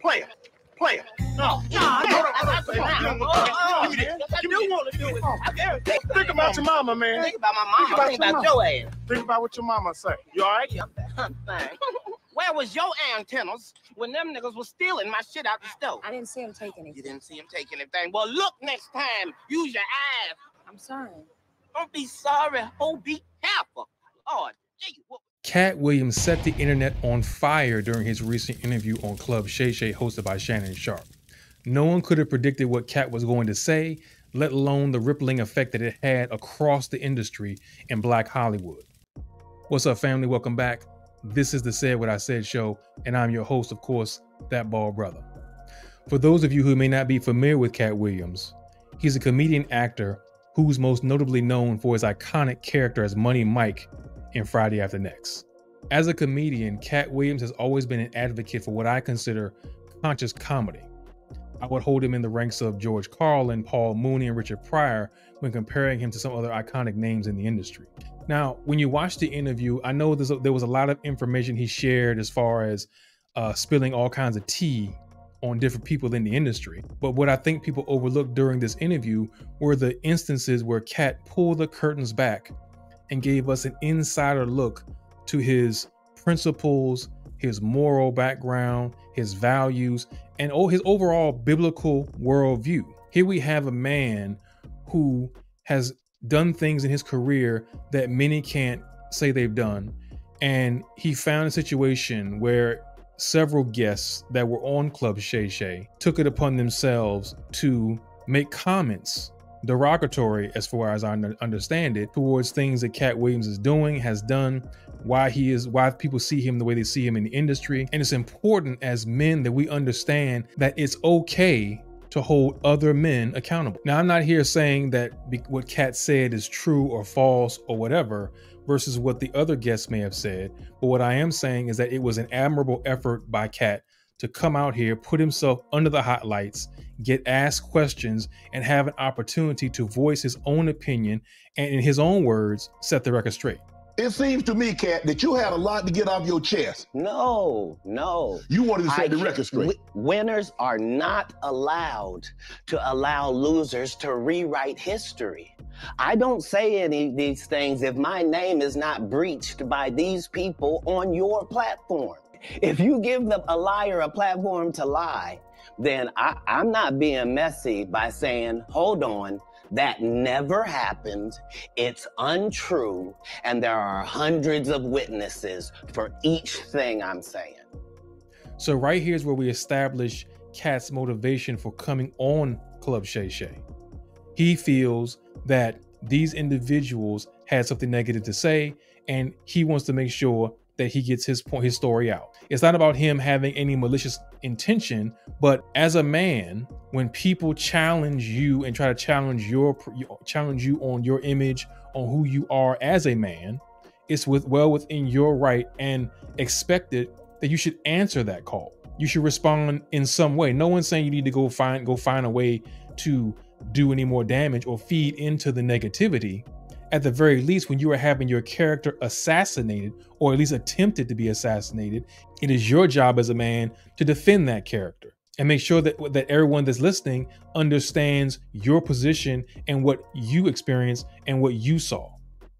Player. No. Give me this. I do want to do it. Think about your mama, man. Think about my mama. Think about your ass. Think about what your mama say. You all right? Where was your antennas when them niggas was stealing my shit out the stove? I didn't see him take anything. You didn't see him take anything. Well, look next time. Use your eyes. I'm sorry. Don't be sorry. Oh, be careful. Lord, gee, Katt Williams set the internet on fire during his recent interview on Club Shay Shay hosted by Shannon Sharp. No one could have predicted what Katt was going to say, let alone the rippling effect that it had across the industry in Black Hollywood. What's up, family? Welcome back. This is the Said What I Said show, and I'm your host, of course, Thatbaldbrutha. For those of you who may not be familiar with Katt Williams, he's a comedian actor who's most notably known for his iconic character as Money Mike in Friday After Next. As a comedian, Katt Williams has always been an advocate for what I consider conscious comedy. I would hold him in the ranks of George Carlin, Paul Mooney, and Richard Pryor when comparing him to some other iconic names in the industry. Now, when you watch the interview, I know there was a lot of information he shared as far as spilling all kinds of tea on different people in the industry. But what I think people overlooked during this interview were the instances where Katt pulled the curtains back and gave us an insider look to his principles, his moral background, his values, and his overall biblical worldview. Here we have a man who has done things in his career that many can't say they've done. And he found a situation where several guests that were on Club Shay Shay took it upon themselves to make comments, derogatory as far as I understand it, towards things that Katt Williams is doing, has done, why people see him the way they see him in the industry. And it's important as men that we understand that it's okay to hold other men accountable. Now, I'm not here saying that what Katt said is true or false or whatever versus what the other guests may have said. But what I am saying is that it was an admirable effort by Katt to come out here, put himself under the hot lights, get asked questions, and have an opportunity to voice his own opinion and, in his own words, set the record straight. It seems to me, Katt, that you had a lot to get off your chest. No. You wanted to set the record straight. Winners are not allowed to allow losers to rewrite history. I don't say any of these things if my name is not breached by these people on your platform. If you give a liar a platform to lie, then I'm not being messy by saying, hold on, that never happened, it's untrue, and there are hundreds of witnesses for each thing I'm saying. So right here's where we establish Katt's motivation for coming on Club Shay Shay. He feels that these individuals had something negative to say, and he wants to make sure that he gets his story out. It's not about him having any malicious intention, but as a man, when people challenge you and try to challenge you on your image, on who you are as a man, it's well within your right and expected that you should answer that call. You should respond in some way. No one's saying you need to go find a way to do any more damage or feed into the negativity. At the very least, when you are having your character assassinated, or at least attempted to be assassinated, it is your job as a man to defend that character and make sure that everyone that's listening understands your position and what you experienced and what you saw.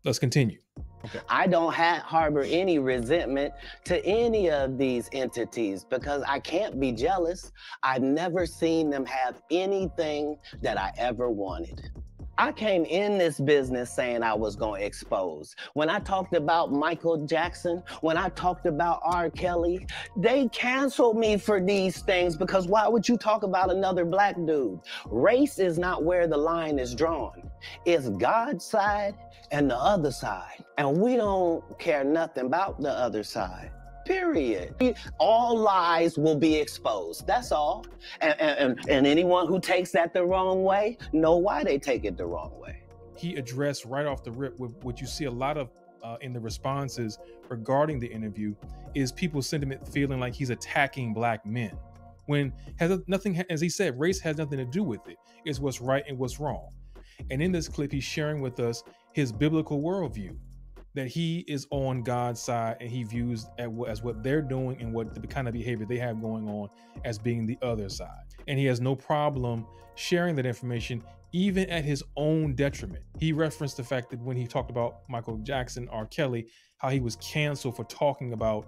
Let's continue. Okay. I don't harbor any resentment to any of these entities because I can't be jealous. I've never seen them have anything that I ever wanted. I came in this business saying I was going to expose. When I talked about Michael Jackson, when I talked about R. Kelly, they canceled me for these things because why would you talk about another black dude? Race is not where the line is drawn. It's God's side and the other side. And we don't care nothing about the other side. Period. All lies will be exposed. That's all. And anyone who takes that the wrong way, know why they take it the wrong way. He addressed right off the rip with what you see a lot of in the responses regarding the interview is people's sentiment feeling like he's attacking black men. When has nothing, as he said, race has nothing to do with it. It's what's right and what's wrong. And in this clip, he's sharing with us his biblical worldview. that he is on God's side and he views as what they're doing and what the kind of behavior they have going on as being the other side. And he has no problem sharing that information, even at his own detriment. He referenced the fact that when he talked about Michael Jackson, R. Kelly, how he was canceled for talking about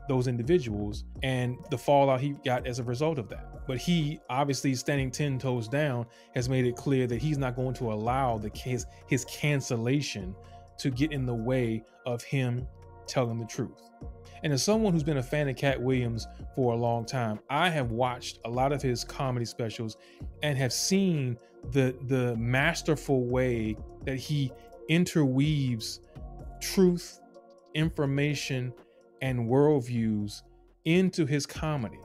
those individuals and the fallout he got as a result of that. But he, obviously standing 10 toes down, has made it clear that he's not going to allow his cancellation to get in the way of him telling the truth. And as someone who's been a fan of Katt Williams for a long time, I have watched a lot of his comedy specials and have seen the masterful way that he interweaves truth, information, and worldviews into his comedy.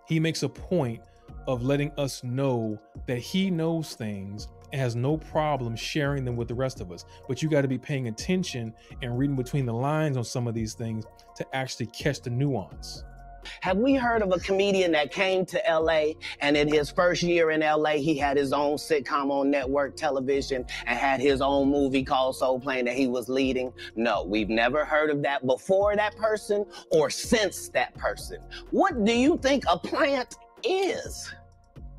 He makes a point of letting us know that he knows things and has no problem sharing them with the rest of us. But you got to be paying attention and reading between the lines on some of these things to actually catch the nuance. Have we heard of a comedian that came to LA and in his first year in LA, he had his own sitcom on network television and had his own movie called Soul Plane that he was leading? No, we've never heard of that before that person or since that person. What do you think a plant is?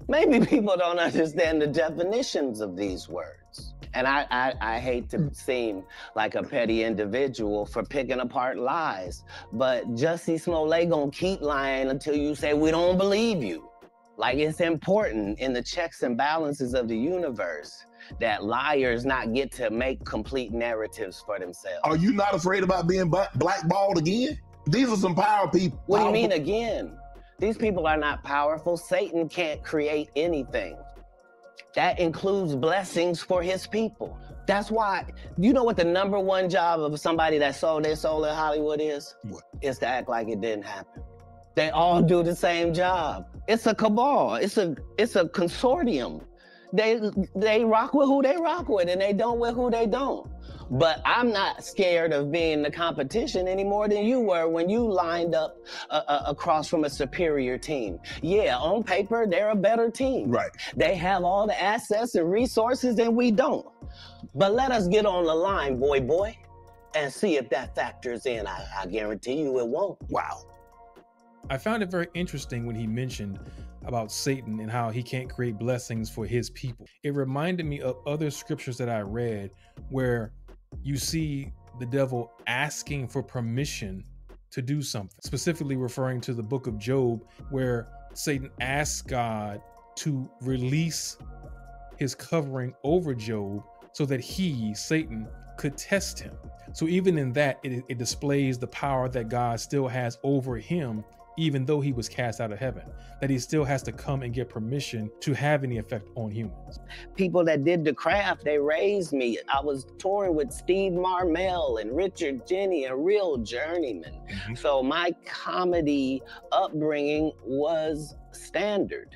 Maybe people don't understand the definitions of these words. And I hate to seem like a petty individual for picking apart lies, but Jussie Smollett gonna keep lying until you say we don't believe you. Like, it's important in the checks and balances of the universe that liars not get to make complete narratives for themselves. Are you not afraid about being blackballed again? These are some power people. What do you mean again? These people are not powerful. Satan can't create anything. That includes blessings for his people. That's why, you know what the #1 job of somebody that sold their soul in Hollywood is? What? Is to act like it didn't happen. They all do the same job. It's a cabal. It's a consortium. They rock with who they rock with and they don't with who they don't. But I'm not scared of being the competition any more than you were when you lined up across from a superior team. Yeah, on paper, they're a better team. Right. They have all the assets and resources and we don't. But let us get on the line, boy, and see if that factors in. I guarantee you it won't. Wow. I found it very interesting when he mentioned about Satan and how he can't create blessings for his people. It reminded me of other scriptures that I read where you see the devil asking for permission to do something, specifically referring to the book of Job, where Satan asks God to release his covering over Job so that he, Satan, could test him. So even in that, it displays the power that God still has over him, even though he was cast out of heaven, that he still has to come and get permission to have any effect on humans. People that did the craft, they raised me. I was touring with Steve Marmel and Richard Jenny, a real journeyman. Mm-hmm. So my comedy upbringing was standard.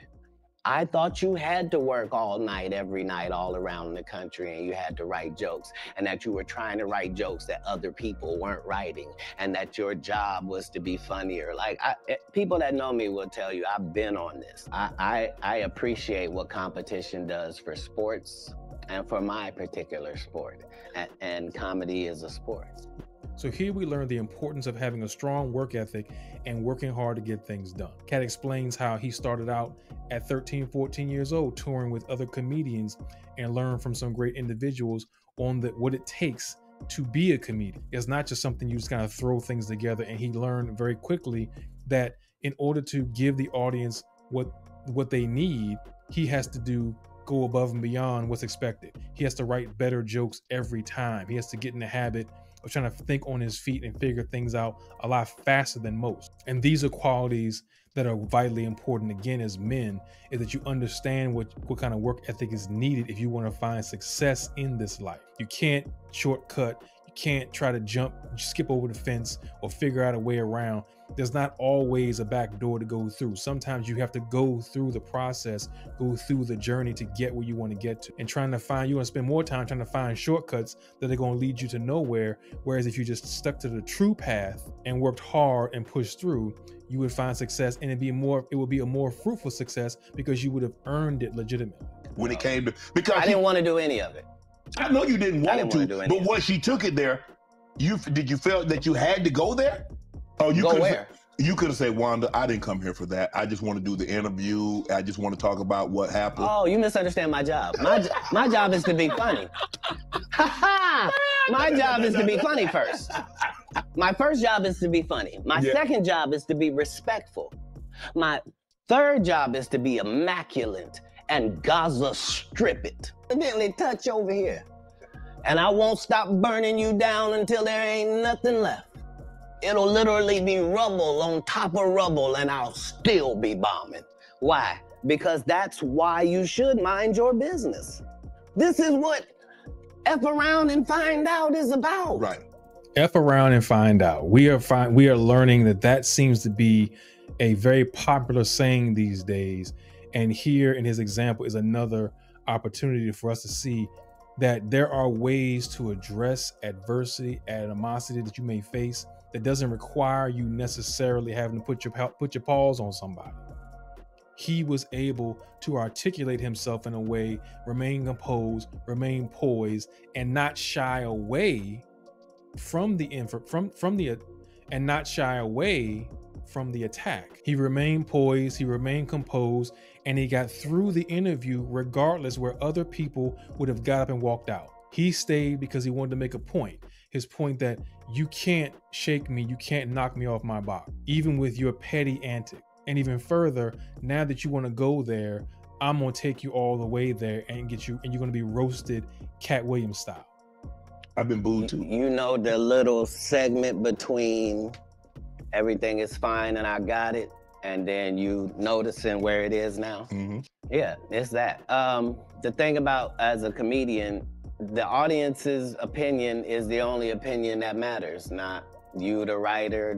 I thought you had to work all night, every night, all around the country, and you had to write jokes, and that you were trying to write jokes that other people weren't writing, and that your job was to be funnier. Like, people that know me will tell you I've been on this. I appreciate what competition does for sports and for my particular sport, and comedy is a sport. So here we learn the importance of having a strong work ethic and working hard to get things done. Katt explains how he started out at 13, 14 years old, touring with other comedians and learned from some great individuals on what it takes to be a comedian. It's not just something you just kind of throw things together. And he learned very quickly that in order to give the audience what they need, he has to go above and beyond what's expected. He has to write better jokes every time. He has to get in the habit of trying to think on his feet and figure things out a lot faster than most. And these are qualities that are vitally important, again, as men, is that you understand what kind of work ethic is needed if you want to find success in this life. You can't shortcut. You can't try to skip over the fence or figure out a way around. There's not always a back door to go through. Sometimes you have to go through the process, go through the journey to get where you want to get to. And you're going to spend more time trying to find shortcuts that are going to lead you to nowhere. Whereas if you just stuck to the true path and worked hard and pushed through, you would find success, and it would be a more fruitful success because you would have earned it legitimately. When it came to, because I didn't want to do any of it. I know you didn't want to, but once she took it there, Did you feel that you had to go there? Oh, you Go could've- where? You could have said, Wanda, I didn't come here for that. I just want to do the interview. I just want to talk about what happened. Oh, you misunderstand my job. My job is to be funny. My job is to be funny first. My first job is to be funny. My second job is to be respectful. My third job is to be immaculate and Gaza strip it. Evidently touch over here. And I won't stop burning you down until there ain't nothing left. It'll literally be rubble on top of rubble and I'll still be bombing. Why? Because that's why you should mind your business. This is what F around and find out is about. Right. F around and find out. We are learning that seems to be a very popular saying these days. And here in his example is another opportunity for us to see that there are ways to address adversity, animosity that you may face that doesn't require you necessarily having to put your paws on somebody. He was able to articulate himself in a way, remain composed, remain poised, and not shy away from the attack. He remained poised, he remained composed, and he got through the interview regardless where other people would have got up and walked out. He stayed because he wanted to make a point. His point that you can't shake me, you can't knock me off my box, even with your petty antic. And even further, now that you want to go there, I'm gonna take you all the way there and get you, and you're gonna be roasted Katt Williams style. I've been booed too. You know the little segment between everything is fine and I got it, and then you noticing where it is now? Mm-hmm. Yeah, it's that. The thing about as a comedian, the audience's opinion is the only opinion that matters, not you, the writer,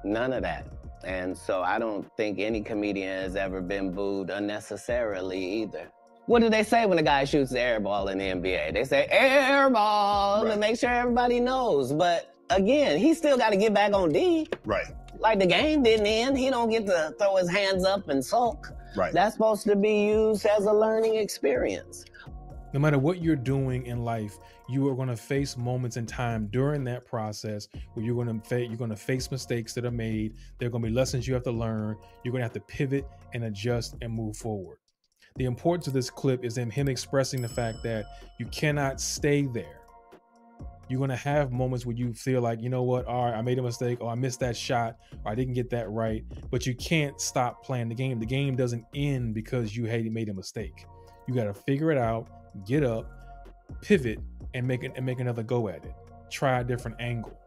none of that. And so I don't think any comedian has ever been booed unnecessarily either. What do they say when a guy shoots the air ball in the NBA? They say air ball to make sure everybody knows. But again, he still got to get back on D. Right. Like the game didn't end. He don't get to throw his hands up and sulk. Right. That's supposed to be used as a learning experience. No matter what you're doing in life, you are going to face moments in time during that process where you're going to face mistakes that are made. There are going to be lessons you have to learn. You're going to have to pivot and adjust and move forward. The importance of this clip is in him expressing the fact that you cannot stay there. You're going to have moments where you feel like, you know what, all right, I made a mistake, or I missed that shot, or I didn't get that right, but you can't stop playing the game. The game doesn't end because you made a mistake. You got to figure it out, get up, pivot, and make another go at it. Try a different angle.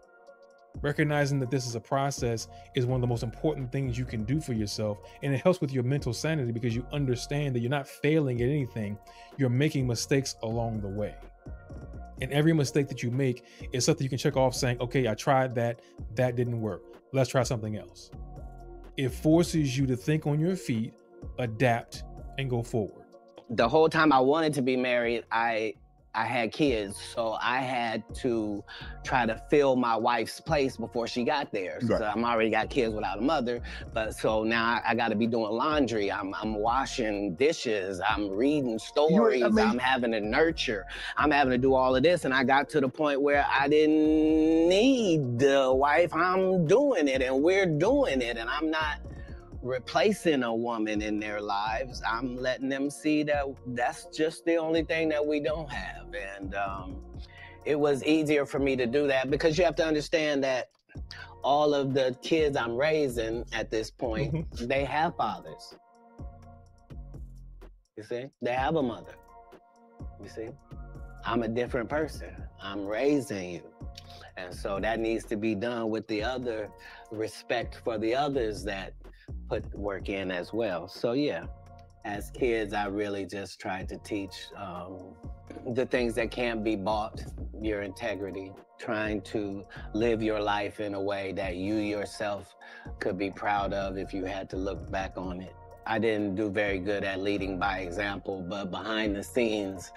Recognizing that this is a process is one of the most important things you can do for yourself, and it helps with your mental sanity because you understand that you're not failing at anything, you're making mistakes along the way. And every mistake that you make is something you can check off saying, okay, I tried that didn't work. Let's try something else. It forces you to think on your feet, adapt, and go forward. The whole time I wanted to be married, I had kids, so I had to try to fill my wife's place before she got there. Right. So I'm already got kids without a mother, but so now I got to be doing laundry. I'm washing dishes. I'm reading stories. I'm having to nurture. I'm having to do all of this, and I got to the point where I didn't need the wife. I'm doing it, and we're doing it, and I'm not replacing a woman in their lives. I'm letting them see that that's just the only thing that we don't have. And it was easier for me to do that because you have to understand that all of the kids I'm raising at this point, they have fathers. You see? They have a mother. You see? I'm a different person. I'm raising you. And so that needs to be done with the other respect for the others that put work in as well. So yeah, as kids, I really just tried to teach the things that can't be bought, your integrity, trying to live your life in a way that you yourself could be proud of if you had to look back on it. I didn't do very good at leading by example, but behind the scenes,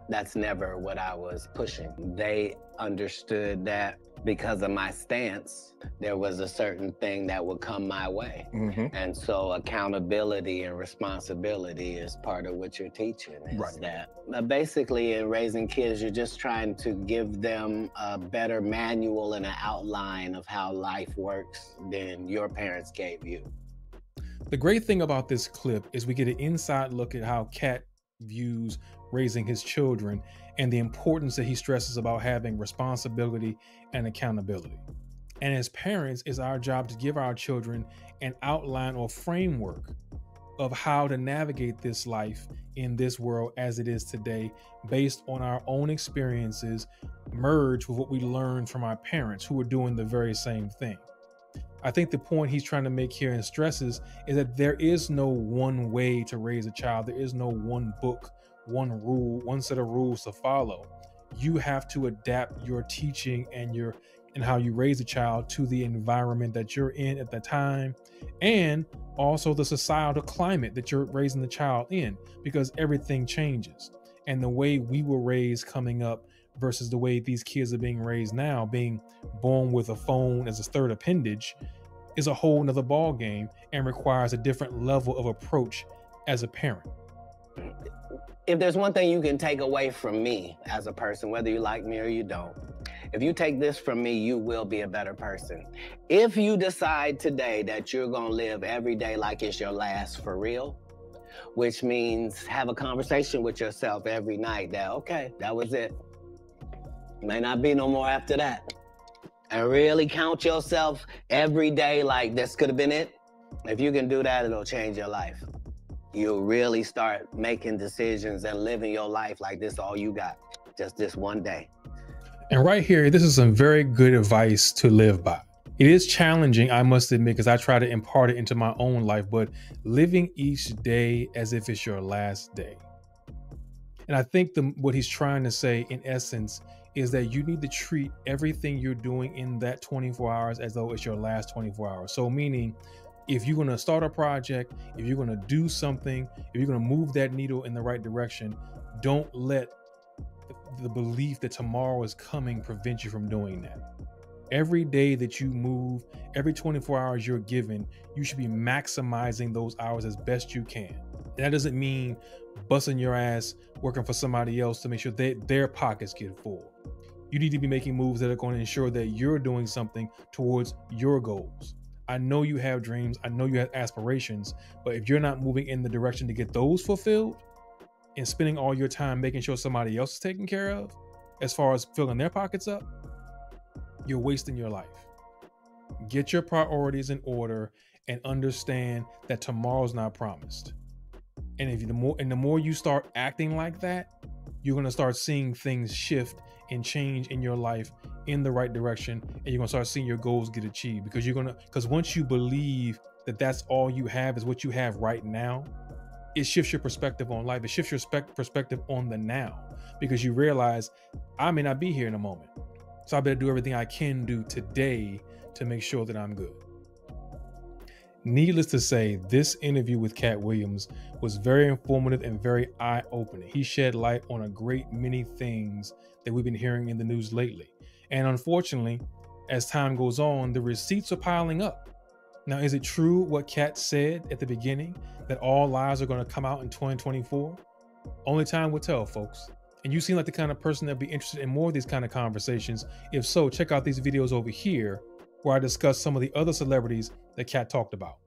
that's never what I was pushing. They understood that because of my stance, there was a certain thing that would come my way. And so accountability and responsibility is part of what you're teaching. Is that basically in raising kids, you're just trying to give them a better manual and an outline of how life works than your parents gave you. The great thing about this clip is we get an inside look at how Katt views raising his children and the importance that he stresses about having responsibility and accountability. And as parents, it's our job to give our children an outline or framework of how to navigate this life in this world as it is today, based on our own experiences, merged with what we learned from our parents who are doing the very same thing. I think the point he's trying to make here and stresses is that there is no one way to raise a child. There is no one book, one rule, one set of rules to follow. You have to adapt your teaching and how you raise a child to the environment that you're in at the time, and also the societal climate that you're raising the child in, because everything changes. And the way we were raised coming up versus the way these kids are being raised now, being born with a phone as a third appendage, is a whole nother ball game and requires a different level of approach as a parent. If there's one thing you can take away from me as a person, whether you like me or you don't, if you take this from me, you will be a better person. If you decide today that you're gonna live every day like it's your last for real, which means have a conversation with yourself every night that, okay, that was it. May not be no more after that. And really count yourself every day like this could have been it. If you can do that, it'll change your life. You'll really start making decisions and living your life like this all you got, just this one day. And right here, this is some very good advice to live by. It is challenging, I must admit, because I try to impart it into my own life, but living each day as if it's your last day. And I think what he's trying to say in essence is that you need to treat everything you're doing in that 24 hours as though it's your last 24 hours. So meaning, if you're going to start a project, if you're going to do something, if you're going to move that needle in the right direction, don't let the belief that tomorrow is coming prevent you from doing that. Every day that you move, every 24 hours you're given, you should be maximizing those hours as best you can. And that doesn't mean busting your ass working for somebody else to make sure their pockets get full. You need to be making moves that are going to ensure that you're doing something towards your goals. I know you have dreams, I know you have aspirations, but if you're not moving in the direction to get those fulfilled and spending all your time making sure somebody else is taken care of, as far as filling their pockets up, you're wasting your life. Get your priorities in order and understand that tomorrow's not promised. And the more you start acting like that, you're going to start seeing things shift and change in your life in the right direction, and you're going to start seeing your goals get achieved, because once you believe that that's all you have is what you have right now, it shifts your perspective on life. It shifts your perspective on the now, because you realize I may not be here in a moment. So I better do everything I can do today to make sure that I'm good. Needless to say, this interview with Katt Williams was very informative and very eye-opening. He shed light on a great many things that we've been hearing in the news lately. And unfortunately, as time goes on, the receipts are piling up. Now, is it true what Katt said at the beginning, that all lies are going to come out in 2024? Only time will tell, folks. And you seem like the kind of person that'd be interested in more of these kind of conversations. If so, check out these videos over here where I discuss some of the other celebrities that Katt talked about.